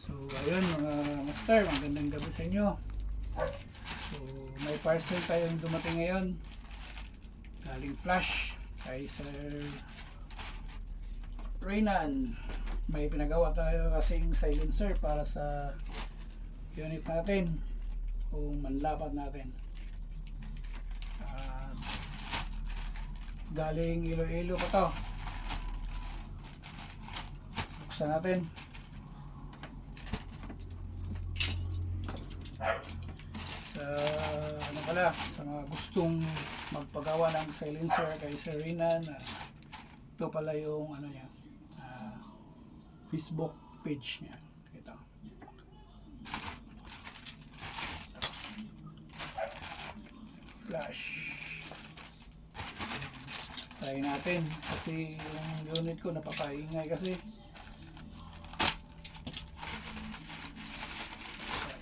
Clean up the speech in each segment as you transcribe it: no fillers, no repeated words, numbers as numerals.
So ayun mga master, magandang gabi sa inyo. So may parcel tayong dumating ngayon galing Flash kay Sir Reynan. May pinagawa tayo kasing silencer para sa unit natin kung manlapat natin. Galing Iloilo pa to. Buksan natin. Sa mga gustong magpagawa ng silencer kay Sir Reynan, ito pala yung niya, Facebook page niya. Ito. Flash. Try natin kasi yung unit ko napapaingay kasi.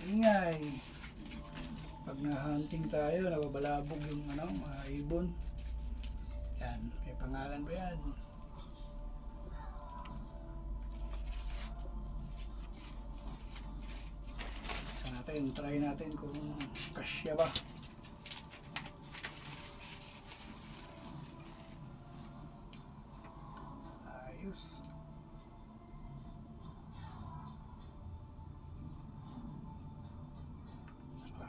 Ingay. Pag na-hunting tayo, nababalabog yung mga ibon. Yan, may pangalan ba yan? Isa natin, try natin kung kasya ba. Ayos.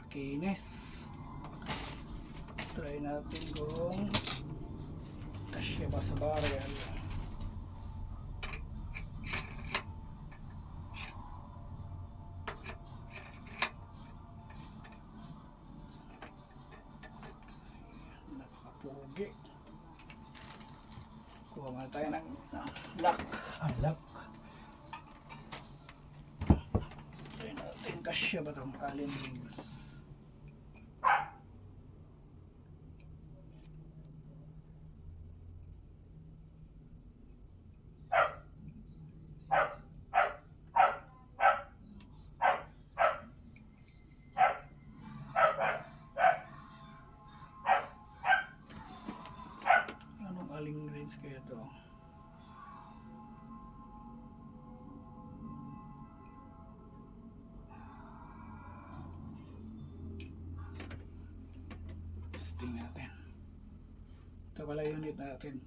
Kinis. Try natin kung kasya ba sa barrel. Napakapugi. Kuha nga tayo ng lock. Lock. Try natin kasya ba itong allen rings. Aling range kaya to? Testing natin. Ito pala unit natin.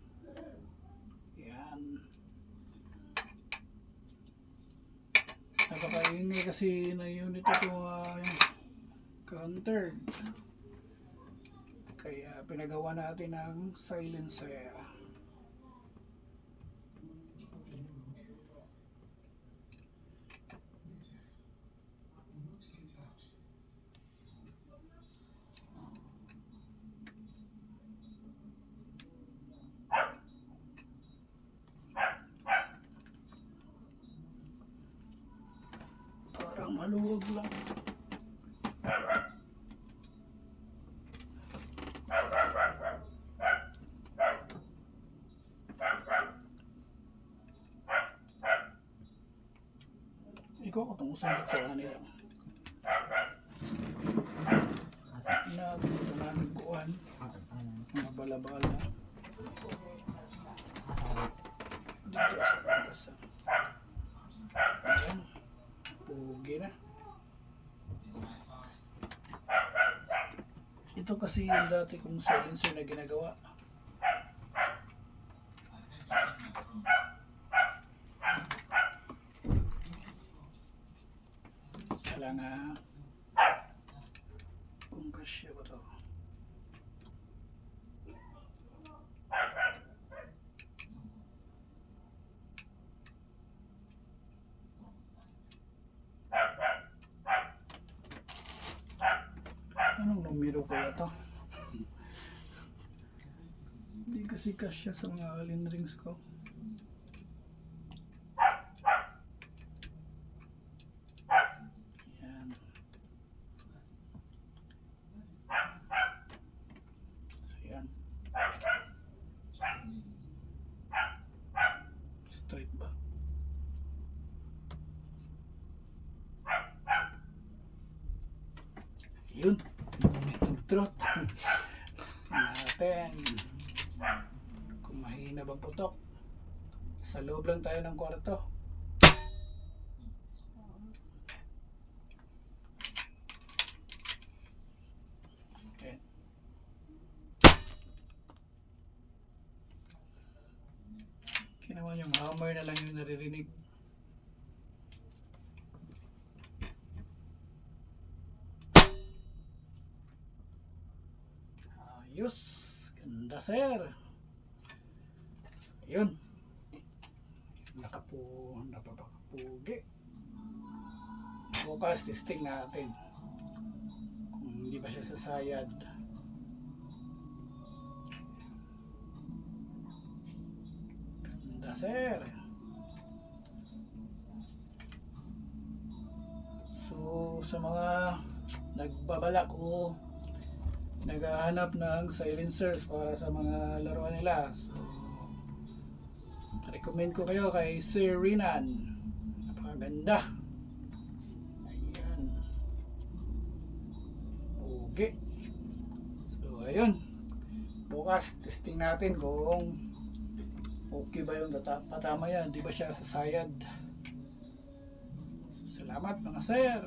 Yan. Napakaingay kasi na unit ito yung counter. Kaya pinagawa natin ng silencer. Parang maluwag lang. Ikaw ko itong usang ito nila. Na ito namin kuhan. Mga bala-bala. Dito sa pagkasa. Ayan. Pugi na. Ito kasi yung dati kong silencer na ginagawa. Kailangan kung kasya ba ito. Anong numero kaya ito? Hindi kasi kasya sa mga allen rings ko. Straight ba? Yun. Trot. Natin. Kung mahina bang putok. Sa loob lang tayo ng kwarto. hammer na lang yung naririnig. Ayos, ganda sir. Yun, napapakapugi. Bukas testing natin kung hindi ba siya sasayad. Ganda sir. So sa mga nagbabalak o naghahanap ng silencers para sa mga laruan nila, so recommend ko kayo kay Sir Renan. Napakaganda. Ayan. Okay. So ayun, bukas testing natin kung okay ba yung patama yan, di ba siya sasayad. So, salamat mga sir.